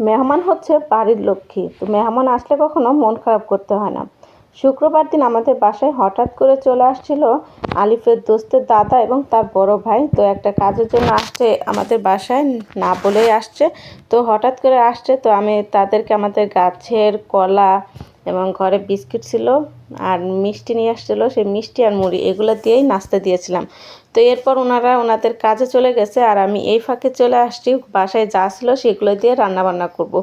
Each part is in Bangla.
মেহমান হচ্ছে বাড়ির লক্ষ্মী। তো মেহমান আসলে কখনো মন খারাপ করতে হয় না। শুক্রবার দিন আমাদের বাসায় হঠাৎ করে চলে আসছিল আলিফের দোস্তের দাদা এবং তার বড় ভাই। তো একটা কাজের জন্য আসছে আমাদের বাসায়, না বলেই আসছে। তো হঠাৎ করে আসছে, তো আমি তাদেরকে আমাদের গাছের কলা এবং ঘরে বিস্কিট ছিল আর মিষ্টি নিয়ে আসছিলো, সেই মিষ্টি আর মুড়ি এগুলো দিয়েই নাস্তা দিয়েছিলাম। তো এরপর ওনারা ওনাদের কাজে চলে গেছে আর আমি এই ফাঁকে চলে আসছি, বাসায় যা ছিল সেগুলো দিয়ে রান্নাবান্না করব।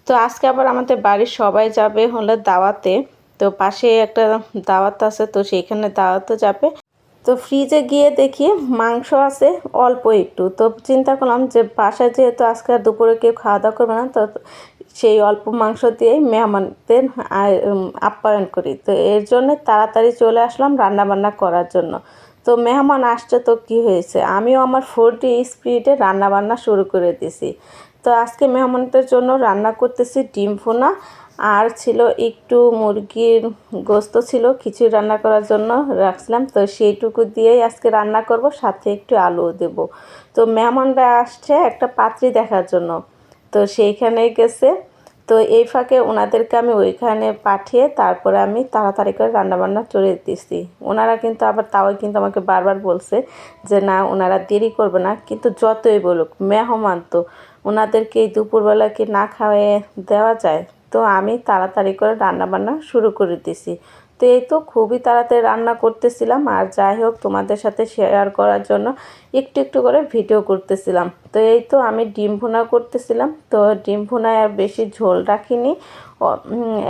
তো আজকে আবার আমাদের বাড়ির সবাই যাবে হলো দাওয়াতে। তো পাশে একটা দাওয়াত আছে, তো সেইখানে দাওয়াতে যাবে। তো ফ্রিজে গিয়ে দেখি মাংস আছে অল্প একটু। তো চিন্তা করলাম যে বাসায় যেহেতু আজকে আর দুপুরে কেউ খাওয়া দাওয়া করবে না, তো সেই অল্প মাংস দিয়েই মেহমানদের আপ্যায়ন করি। তো এর জন্য তাড়াতাড়ি চলে আসলাম রান্না বান্না করার জন্য। তো মেহমান আসছে, তো কি হয়েছে, আমিও আমার 4D স্পিডে রান্না বান্না শুরু করে দিছি। তো আজকে মেহমানদের জন্য রান্না করতেছি ডিম ভুনা, আর ছিল একটু মুরগির গোস্ত ছিল খিচুড়ি রান্না করার জন্য রাখছিলাম। তো সেইটুকু দিয়েই আজকে রান্না করব, সাথে একটু আলুও দেব। তো মেহমানরা আসছে একটা পাত্রী দেখার জন্য, তো সেইখানে গেছে। তো এই ফাঁকে ওনাদেরকে আমি ওইখানে পাঠিয়ে তারপরে আমি তাড়াতাড়ি করে রান্নাবান্না চলে দিচ্ছি। ওনারা কিন্তু আবার তাও কিন্তু আমাকে বারবার বলছে যে না, ওনারা দেরি করবে না। কিন্তু যতই বলুক মেহমান, তো ওনাদেরকে এই দুপুরবেলা কি না খাওয়ায় দেওয়া যায়? তো আমি তাড়াতাড়ি করে রান্নাবান্না শুরু করে দিছি। তো এই তো খুবই তাড়াতাড়ি রান্না করতেছিলাম, আর যাই হোক তোমাদের সাথে শেয়ার করার জন্য একটু একটু করে ভিডিও করতেছিলাম। তো এই তো আমি ডিম ভুনা করতেছিলাম। তো ডিম ভুনায় আর বেশি ঝোল রাখিনি,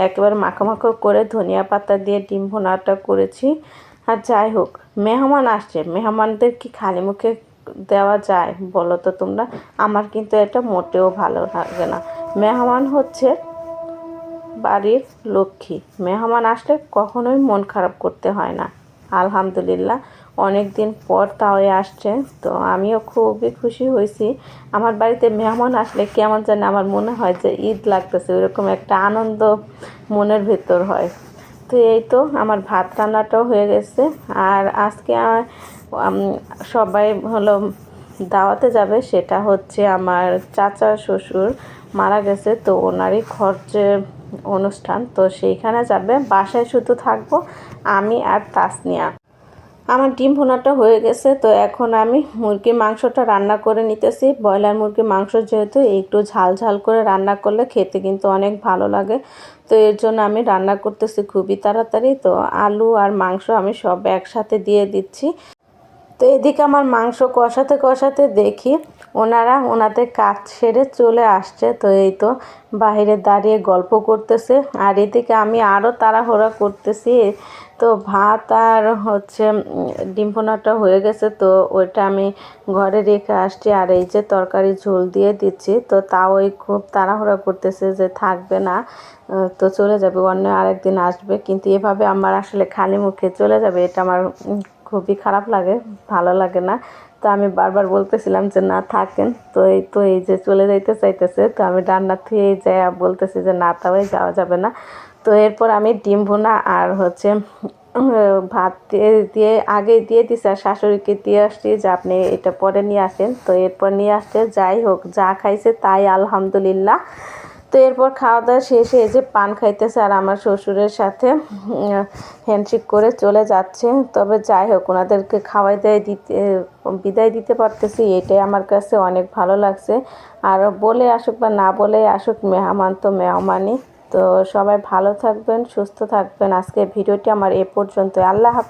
একেবারে মাখো মাখো করে ধনিয়া পাতা দিয়ে ডিম ভুনাটা করেছি। আর যাই হোক, মেহমান আসছে, মেহমানদের কি খালি মুখে দেওয়া যায় বলো তো তোমরা? আমার কিন্তু এটা মোটেও ভালো লাগে না। মেহমান হচ্ছে বাড়ির লক্ষ্মী, মেহমান আসলে কখনোই মন খারাপ করতে হয় না। আলহামদুলিল্লাহ, অনেক দিন পর তাও আসছে, তো আমিও খুবই খুশি হয়েছি। আমার বাড়িতে মেহমান আসলে কেমন যেন আমার মনে হয় যে ঈদ লাগতেছে, ওইরকম একটা আনন্দ মনের ভেতর হয়। তো এই তো আমার ভাত রান্নাটাও হয়ে গেছে। আর আজকে সবাই হলো দাওয়াতে যাবে, সেটা হচ্ছে আমার চাচা শ্বশুর মারা গেছে, তো ওনারই খরচে অনুষ্ঠান। তো সেইখানে যাবে, বাসায় শুধু থাকবো আমি আর তাসনিয়া। আমার ডিম ভুনাটা হয়ে গেছে, তো এখন আমি মুরগির মাংসটা রান্না করে নিতেছি। ব্রয়লার মুরগির মাংস যেহেতু একটু ঝাল ঝাল করে রান্না করলে খেতে কিন্তু অনেক ভালো লাগে। তো এর জন্য আমি রান্না করতেছি খুবই তাড়াতাড়ি। তো আলু আর মাংস আমি সব একসাথে দিয়ে দিচ্ছি। তো এদিকে আমার মাংস কষাতে কষাতে দেখি ওনারা ওনাদের কাজ সেরে চলে আসছে। তো এই তো বাইরে দাঁড়িয়ে গল্প করতেছে, আর এদিকে আমি আরও তাড়াহুড়া করতেছি। তো ভাত আর হচ্ছে ডিম ভুনাটা হয়ে গেছে, তো ওইটা আমি ঘরে রেখে আসছি। আর এই যে তরকারি ঝোল দিয়ে দিচ্ছি, তো তাও ওই খুব তাড়াহুড়া করতেছে যে থাকবে না, তো চলে যাবে, অন্য আরেকদিন আসবে। কিন্তু এভাবে আমার আসলে খালি মুখে চলে যাবে, এটা আমার খুবই খারাপ লাগে, ভালো লাগে না। তো আমি বারবার বলতেছিলাম যে না থাকেন। তো এই যে চলে যাইতে চাইতেছে, তো আমি রান্না থেকে যাই বলতেছি যে না, তাও যাওয়া যাবে না। তো এরপর আমি ডিম ভুনা আর হচ্ছে ভাত দিয়ে আগে দিয়ে দিছি, আর শাশুড়িকে দিয়ে আসছি যে আপনি এটা পরে নিয়ে আসেন। তো এরপর নিয়ে আসছে, যাই হোক যা খাইছে তাই আলহামদুলিল্লাহ। তো এরপর খাওয়া দাওয়া শেষে এই যে পান খাইতেছে, আর আমার শ্বশুরের সাথে হ্যান্ডশেক করে চলে যাচ্ছে। তবে যাই হোক, ওনাদেরকে খাওয়াই দাওয়াই দিতে বিদায় দিতে পারতেছি, এটাই আমার কাছে অনেক ভালো লাগছে। আর বলে আসুক বা না বলে আসুক, মেহমান তো মেহমানই। তো সবাই ভালো থাকবেন, সুস্থ থাকবেন। আজকে ভিডিওটি আমার এ পর্যন্ত। আল্লাহ হাফেজ।